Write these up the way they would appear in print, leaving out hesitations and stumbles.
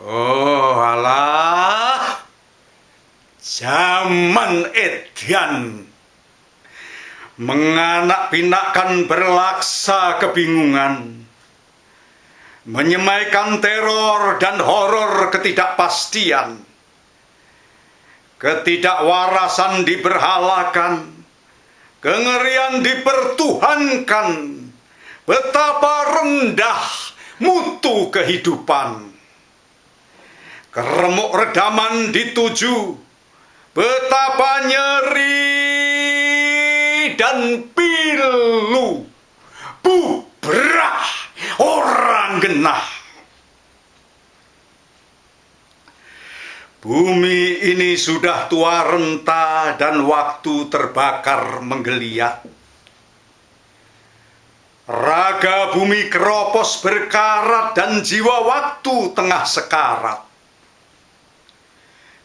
Oh alah, zaman edan menganak pinakkan berlaksa kebingungan, menyemaikan teror dan horor ketidakpastian. Ketidakwarasan diberhalakan, kengerian dipertuhankan, betapa rendah mutu kehidupan. Keremuk redaman dituju, betapa nyeri dan pilu, bubrah orang genah. Bumi ini sudah tua renta dan waktu terbakar menggeliat. Raga bumi keropos berkarat dan jiwa waktu tengah sekarat.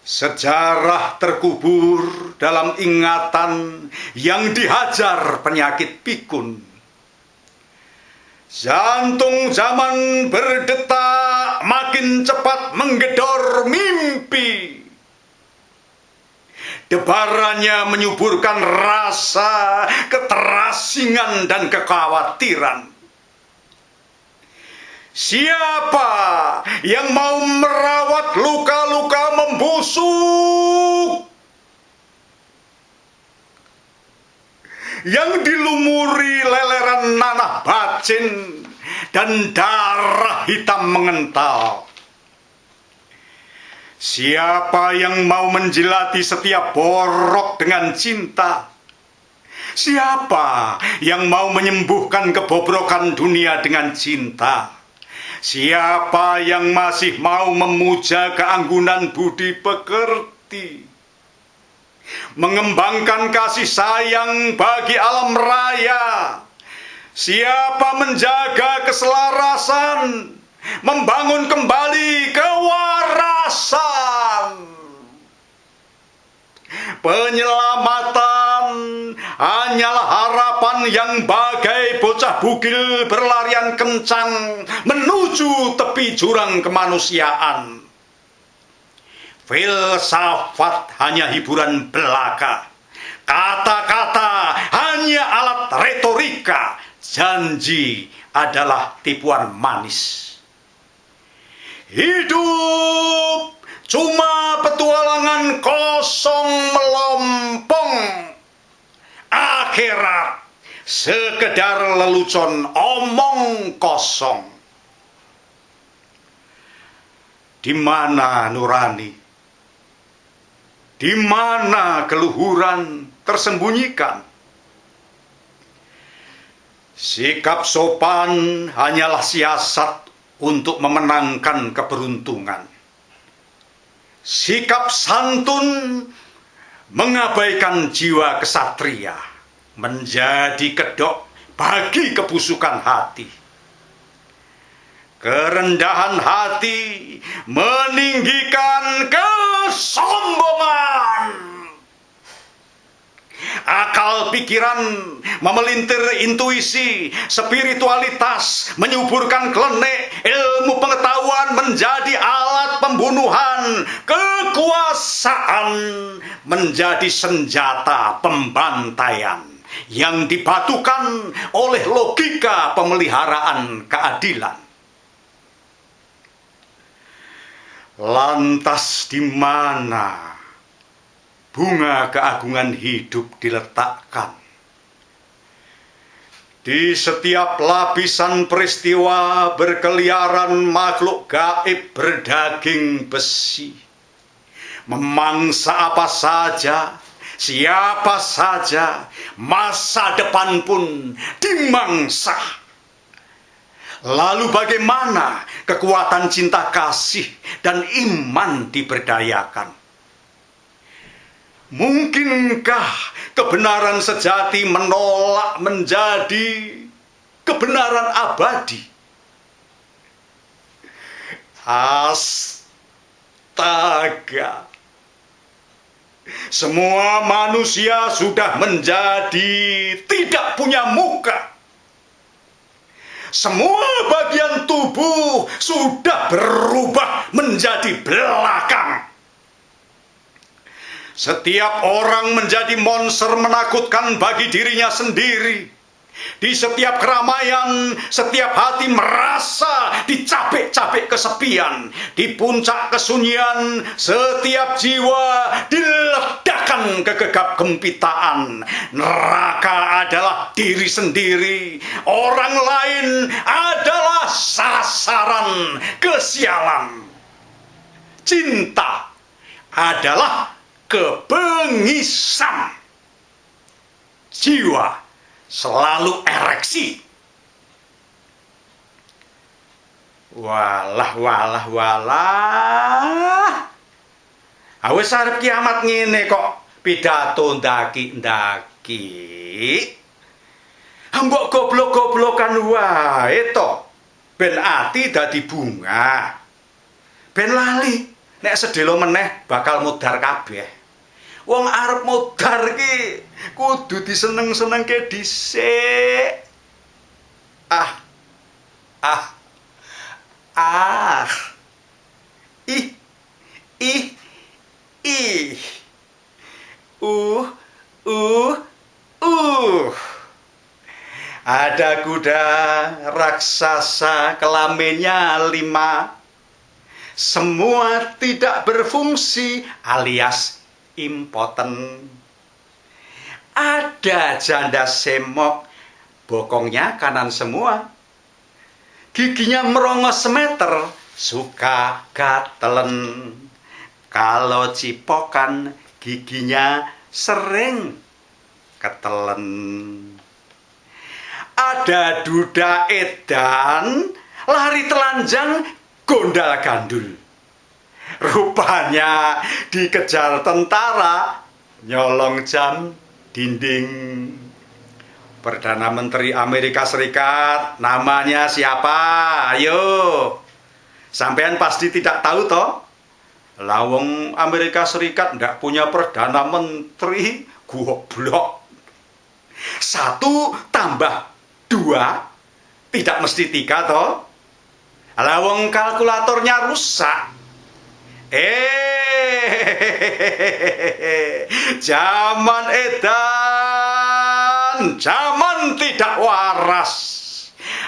Sejarah terkubur dalam ingatan yang dihajar penyakit pikun. Jantung zaman berdetak, makin cepat menggedor mimpi. Debarannya menyuburkan rasa, keterasingan dan kekhawatiran. Siapa yang mau merawat luka-luka membusuk yang dilumuri leleran nanah bacin dan darah hitam mengental? Siapa yang mau menjilati setiap borok dengan cinta? Siapa yang mau menyembuhkan kebobrokan dunia dengan cinta? Siapa yang masih mau memuja keanggunan budi pekerti, mengembangkan kasih sayang bagi alam raya? Siapa menjaga keselarasan, membangun kembali kewarasan? Penyelamatan hanyalah harapan yang bagai bocah bugil berlarian kencang menuju tepi jurang kemanusiaan. Filsafat hanya hiburan belaka, kata-kata hanya alat retorika, janji adalah tipuan manis. Hidup cuma petualangan kosong melompong. Akhirat sekedar lelucon omong kosong. Di mana nurani? Di mana keluhuran tersembunyikan? Sikap sopan hanyalah siasat untuk memenangkan keberuntungan. Sikap santun mengabaikan jiwa kesatria, menjadi kedok bagi kebusukan hati. Kerendahan hati meninggikan kesombongan. Akal pikiran memelintir intuisi, spiritualitas menyuburkan klenik, ilmu pengetahuan menjadi alat pembunuhan, kekuasaan menjadi senjata pembantaian yang dibatukan oleh logika pemeliharaan keadilan. Lantas di mana bunga keagungan hidup diletakkan? Di setiap lapisan peristiwa berkeliaran makhluk gaib berdaging besi, memangsa apa saja, siapa saja, masa depan pun dimangsa. Lalu bagaimana kekuatan cinta kasih dan iman diberdayakan? Mungkinkah kebenaran sejati menolak menjadi kebenaran abadi? Astaga! Semua manusia sudah menjadi tidak punya muka. semua bagian tubuh sudah berubah menjadi belakang. Setiap orang menjadi monster menakutkan bagi dirinya sendiri. Di setiap keramaian, setiap hati merasa dicapek-capek kesepian. Di puncak kesunyian, setiap jiwa diledakkan kegegap gempitaan. Neraka adalah diri sendiri. Orang lain adalah sasaran kesialan. Cinta adalah kebengisan. Jiwa selalu ereksi. Walah. Awes arep kiamat ngene kok pidato ndaki-ndaki. Mbok goblok-goblokan wae to. Ben ati dadi bunga. Ben lali nek sedelo meneh bakal mudhar kabeh. Wong arep mudhar ki kudu diseneng-senengke dhisik. Ah. Ih. Ada kuda raksasa kelaminnya 5. Semua tidak berfungsi alias impoten. Ada janda semok, bokongnya kanan semua. Giginya merongos semeter, suka gatelen. Kalau cipokan, giginya sering ketelen. Ada duda edan, lari telanjang, gondal gandul. Rupanya dikejar tentara, nyolong jam dinding. Perdana Menteri Amerika Serikat, namanya siapa? Ayo. Sampean pasti tidak tahu toh? Lawang Amerika Serikat ndak punya Perdana Menteri, goblok. 1 tambah 2 tidak mesti 3 toh? Lawang kalkulatornya rusak. Zaman edan, zaman tidak waras.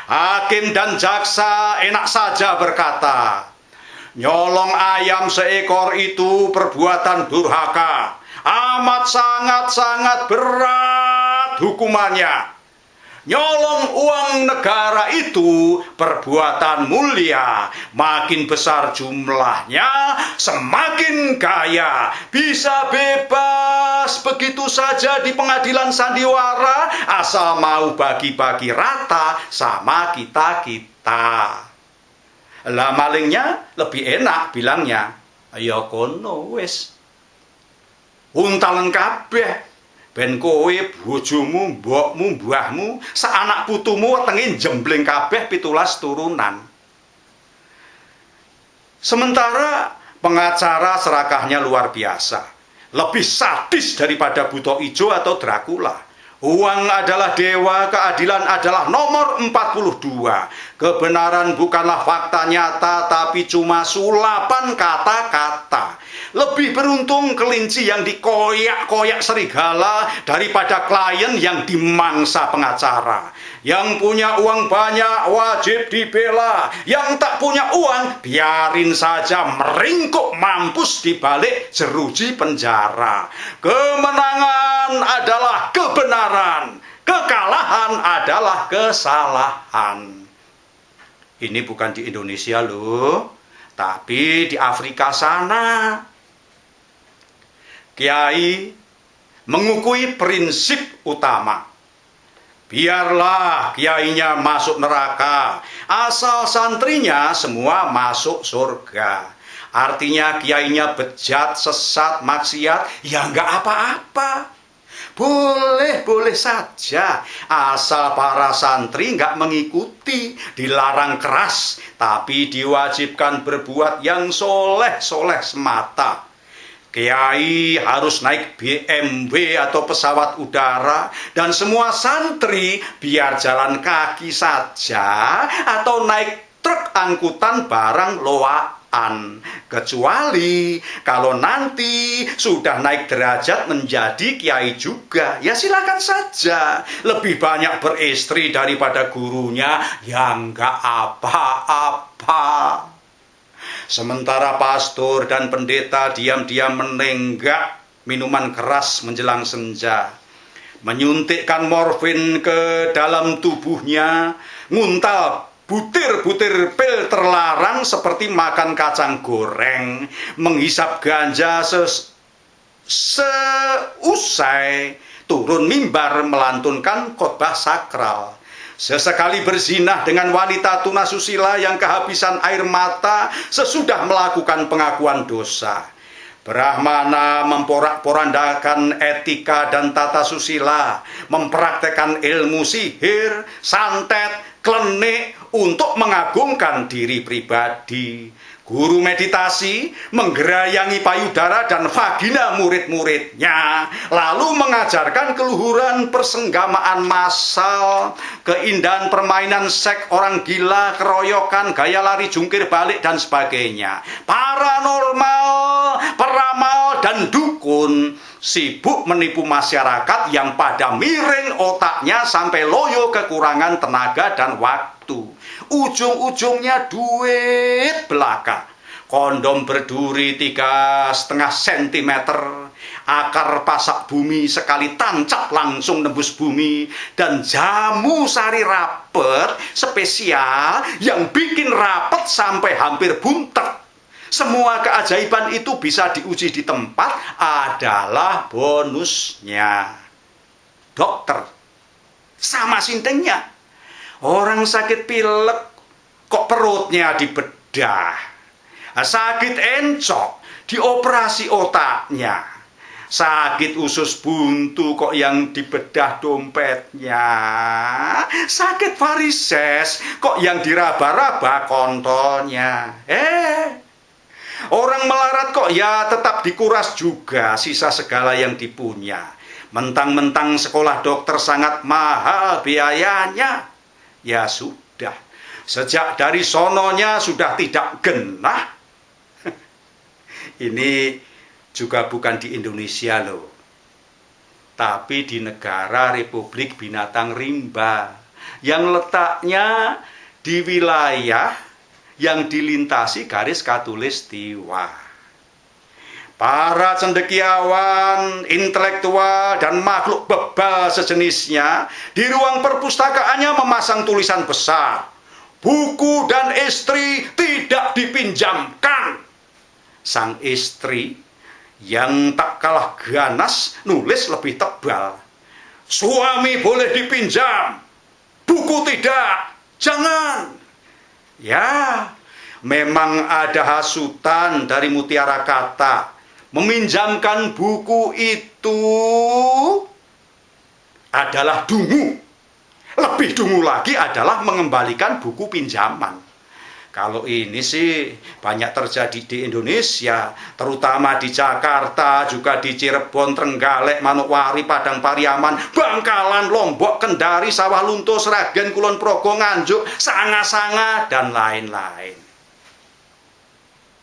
Hakim dan jaksa enak saja berkata, nyolong ayam seekor itu perbuatan durhaka. Amat sangat berat hukumannya. Nyolong uang negara itu perbuatan mulia. Makin besar jumlahnya, semakin kaya. Bisa bebas begitu saja di pengadilan sandiwara, asal mau bagi-bagi rata sama kita-kita. Lah malingnya lebih enak bilangnya, ya kono wis. Untalan kabeh. Ben kowe, bojomu, mbokmu, mbahmu, saanak putumu wetenge jembling kabeh 17 turunan. Sementara pengacara serakahnya luar biasa. Lebih sadis daripada Buto Ijo atau Dracula. Uang adalah dewa, keadilan adalah nomor 42. Kebenaran bukanlah fakta nyata, tapi cuma sulapan kata-kata. Lebih beruntung kelinci yang dikoyak-koyak serigala daripada klien yang dimangsa pengacara. Yang punya uang banyak wajib dibela. Yang tak punya uang biarin saja meringkuk mampus di balik jeruji penjara. Kemenangan adalah kebenaran. Kekalahan adalah kesalahan. Ini bukan di Indonesia loh, tapi di Afrika sana. Kiai mengukui prinsip utama. Biarlah kiainya masuk neraka, asal santrinya semua masuk surga. Artinya kiainya bejat, sesat, maksiat, ya nggak apa-apa. Boleh saja, asal para santri nggak mengikuti, dilarang keras, tapi diwajibkan berbuat yang soleh semata. Kiai harus naik BMW atau pesawat udara, dan semua santri biar jalan kaki saja atau naik truk angkutan barang loaan. Kecuali kalau nanti sudah naik derajat menjadi kiai juga, ya silakan saja. Lebih banyak beristri daripada gurunya, ya enggak apa-apa. Sementara pastor dan pendeta diam-diam menenggak minuman keras menjelang senja, menyuntikkan morfin ke dalam tubuhnya, nguntal butir-butir pil terlarang seperti makan kacang goreng, menghisap ganja seusai turun mimbar melantunkan khotbah sakral. Sesekali berzinah dengan wanita tunasusila yang kehabisan air mata sesudah melakukan pengakuan dosa. Brahmana memporak-porandakan etika dan tata susila, mempraktekkan ilmu sihir, santet, klenik untuk mengagungkan diri pribadi. Guru meditasi menggerayangi payudara dan vagina murid-muridnya, lalu mengajarkan keluhuran persenggamaan massal, keindahan permainan seks orang gila, keroyokan, gaya lari jungkir balik, dan sebagainya. Paranormal, peramal, dan dukun sibuk menipu masyarakat yang pada miring otaknya sampai loyo kekurangan tenaga dan waktu. Ujung-ujungnya duit belaka. Kondom berduri 3,5 cm, akar pasak bumi sekali tancap langsung nembus bumi, dan jamu sari rapet spesial yang bikin rapet sampai hampir buntet. Semua keajaiban itu bisa diuji di tempat adalah bonusnya. Dokter, sama sintingnya. Orang sakit pilek kok perutnya dibedah, sakit encok dioperasi otaknya, sakit usus buntu kok yang dibedah dompetnya, sakit varises kok yang diraba-raba kontolnya. Orang melarat kok ya tetap dikuras juga sisa segala yang dipunya. Mentang-mentang sekolah dokter sangat mahal biayanya. Ya sudah, sejak dari sononya sudah tidak genah. Ini juga bukan di Indonesia loh, tapi di negara Republik Binatang Rimba yang letaknya di wilayah yang dilintasi garis khatulistiwa. Para cendekiawan, intelektual, dan makhluk bebal sejenisnya di ruang perpustakaannya memasang tulisan besar, "Buku dan istri tidak dipinjamkan." Sang istri yang tak kalah ganas nulis lebih tebal, "Suami boleh dipinjam, buku tidak, jangan." Ya, memang ada hasutan dari Mutiara Kata. Meminjamkan buku itu adalah dungu. Lebih dungu lagi adalah mengembalikan buku pinjaman. Kalau ini sih banyak terjadi di Indonesia, terutama di Jakarta, juga di Cirebon, Trenggalek, Manokwari, Padang Pariaman, Bangkalan, Lombok, Kendari, Sawah Lunto, Sragen, Kulon Progo, Nganjuk, Sanga-Sanga, dan lain-lain.